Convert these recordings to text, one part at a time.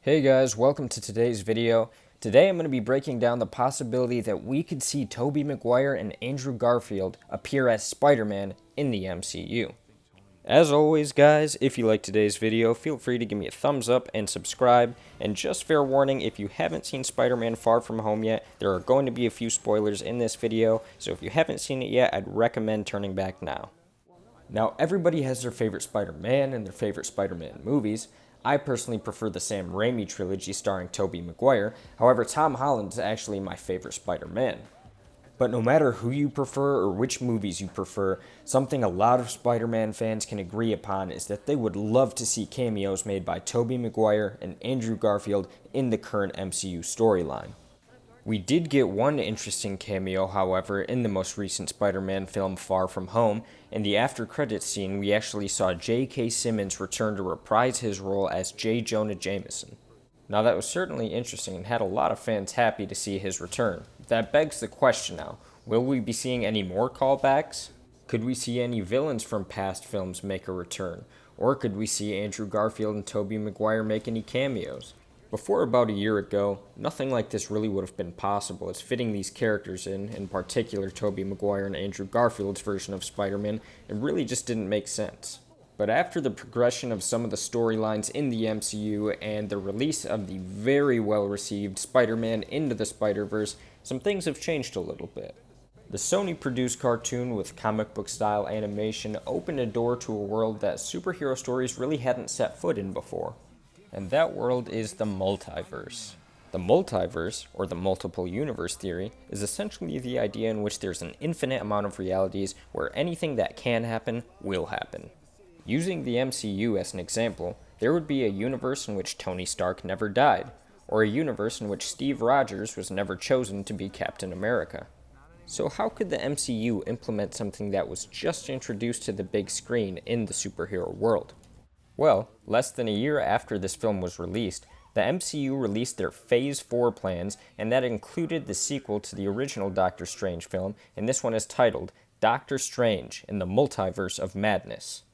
Hey guys, welcome to today's video. Today I'm going to be breaking down the possibility that we could see Tobey Maguire and Andrew Garfield appear as Spider-Man in the MCU. As always guys, if you like today's video, feel free to give me a thumbs up and subscribe. And just fair warning, if you haven't seen Spider-Man Far From Home yet, there are going to be a few spoilers in this video, so if you haven't seen it yet, I'd recommend turning back now. Now, everybody has their favorite Spider-Man and their favorite Spider-Man movies. I personally prefer the Sam Raimi trilogy starring Tobey Maguire. However, Tom Holland is actually my favorite Spider-Man. But no matter who you prefer or which movies you prefer, something a lot of Spider-Man fans can agree upon is that they would love to see cameos made by Tobey Maguire and Andrew Garfield in the current MCU storyline. We did get one interesting cameo, however, in the most recent Spider-Man film Far From Home. In the after-credits scene, we actually saw J.K. Simmons return to reprise his role as J. Jonah Jameson. Now that was certainly interesting and had a lot of fans happy to see his return. That begs the question now, will we be seeing any more callbacks? Could we see any villains from past films make a return? Or could we see Andrew Garfield and Tobey Maguire make any cameos? Before about a year ago, nothing like this really would have been possible, as fitting these characters in particular Tobey Maguire and Andrew Garfield's version of Spider-Man, it really just didn't make sense. But after the progression of some of the storylines in the MCU and the release of the very well-received Spider-Man Into the Spider-Verse, some things have changed a little bit. The Sony-produced cartoon with comic book-style animation opened a door to a world that superhero stories really hadn't set foot in before. And that world is the multiverse. The multiverse, or the multiple universe theory, is essentially the idea in which there's an infinite amount of realities where anything that can happen will happen. Using the MCU as an example, there would be a universe in which Tony Stark never died, or a universe in which Steve Rogers was never chosen to be Captain America. So how could the MCU implement something that was just introduced to the big screen in the superhero world? Well, less than a year after this film was released, the MCU released their Phase 4 plans, and that included the sequel to the original Doctor Strange film, and this one is titled Doctor Strange in the Multiverse of Madness.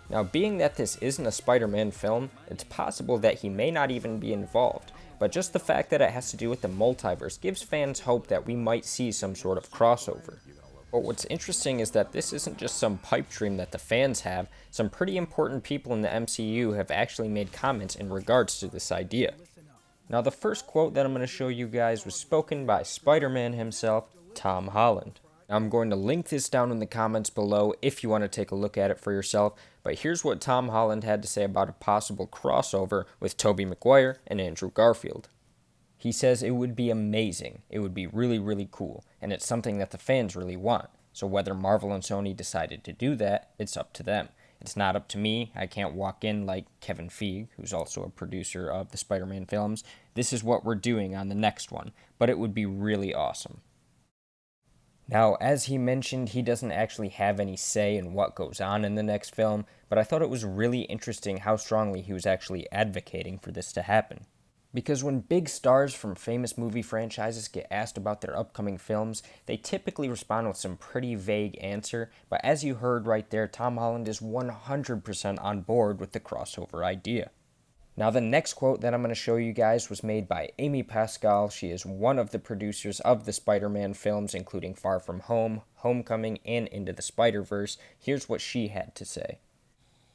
Now, being that this isn't a Spider-Man film, it's possible that he may not even be involved, but just the fact that it has to do with the multiverse gives fans hope that we might see some sort of crossover. But what's interesting is that this isn't just some pipe dream that the fans have. Some pretty important people in the MCU have actually made comments in regards to this idea. Now, the first quote that I'm going to show you guys was spoken by Spider-Man himself, Tom Holland. Now, I'm going to link this down in the comments below if you want to take a look at it for yourself, but here's what Tom Holland had to say about a possible crossover with Tobey Maguire and Andrew Garfield. He says it would be amazing, it would be really, really cool, and it's something that the fans really want. So whether Marvel and Sony decided to do that, it's up to them. It's not up to me. I can't walk in like Kevin Feige, who's also a producer of the Spider-Man films. This is what we're doing on the next one, but it would be really awesome. Now, as he mentioned, he doesn't actually have any say in what goes on in the next film, but I thought it was really interesting how strongly he was actually advocating for this to happen. Because when big stars from famous movie franchises get asked about their upcoming films, they typically respond with some pretty vague answer, but as you heard right there, Tom Holland is 100% on board with the crossover idea. Now, the next quote that I'm going to show you guys was made by Amy Pascal. She is one of the producers of the Spider-Man films, including Far From Home, Homecoming, and Into the Spider-Verse. Here's what she had to say.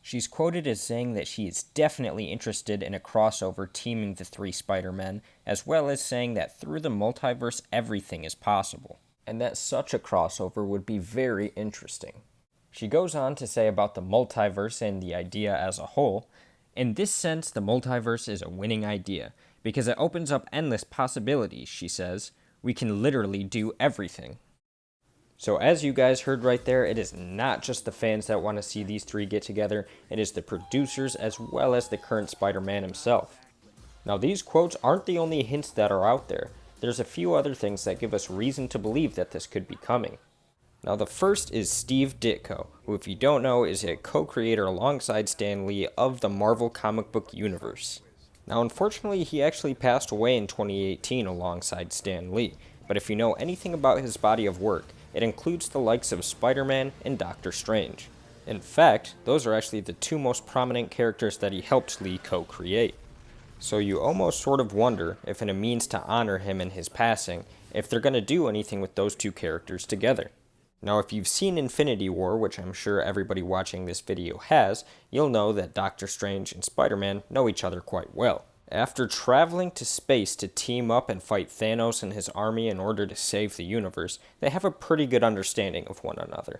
She's quoted as saying that she is definitely interested in a crossover teaming the three Spider-Men, as well as saying that through the multiverse everything is possible, and that such a crossover would be very interesting. She goes on to say about the multiverse and the idea as a whole, in this sense the multiverse is a winning idea, because it opens up endless possibilities, she says. We can literally do everything. So as you guys heard right there, it is not just the fans that want to see these three get together, it is the producers as well as the current Spider-Man himself. Now these quotes aren't the only hints that are out there. There's a few other things that give us reason to believe that this could be coming. Now the first is Steve Ditko, who if you don't know is a co-creator alongside Stan Lee of the Marvel comic book universe. Now unfortunately he actually passed away in 2018 alongside Stan Lee, but if you know anything about his body of work, it includes the likes of Spider-Man and Doctor Strange. In fact, those are actually the two most prominent characters that he helped Lee co-create. So you almost sort of wonder if in a means to honor him in his passing, if they're going to do anything with those two characters together. Now, if you've seen Infinity War, which I'm sure everybody watching this video has, you'll know that Doctor Strange and Spider-Man know each other quite well. After traveling to space to team up and fight Thanos and his army in order to save the universe, they have a pretty good understanding of one another.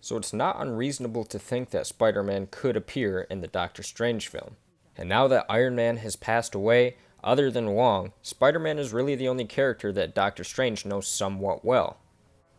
So it's not unreasonable to think that Spider-Man could appear in the Doctor Strange film. And now that Iron Man has passed away, other than Wong, Spider-Man is really the only character that Doctor Strange knows somewhat well.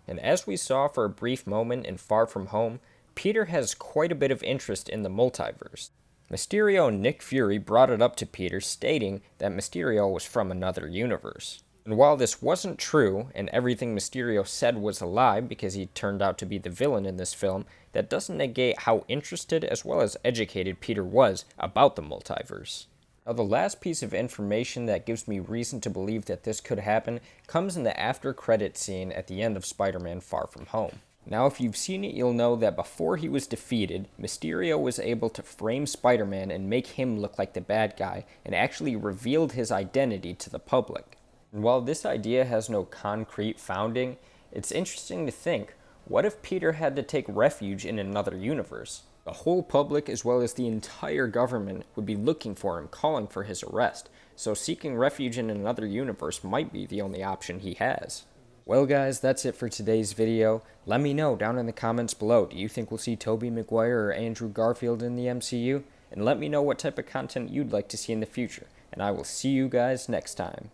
And as we saw for a brief moment in Far From Home, Peter has quite a bit of interest in the multiverse. Mysterio and Nick Fury brought it up to Peter, stating that Mysterio was from another universe. And while this wasn't true, and everything Mysterio said was a lie because he turned out to be the villain in this film, that doesn't negate how interested as well as educated Peter was about the multiverse. Now, the last piece of information that gives me reason to believe that this could happen comes in the after-credit scene at the end of Spider-Man Far From Home. Now, if you've seen it, you'll know that before he was defeated, Mysterio was able to frame Spider-Man and make him look like the bad guy, and actually revealed his identity to the public. And while this idea has no concrete founding, it's interesting to think, what if Peter had to take refuge in another universe? The whole public, as well as the entire government, would be looking for him, calling for his arrest, so seeking refuge in another universe might be the only option he has. Well guys, that's it for today's video. Let me know down in the comments below, do you think we'll see Tobey Maguire or Andrew Garfield in the MCU? And let me know what type of content you'd like to see in the future, and I will see you guys next time.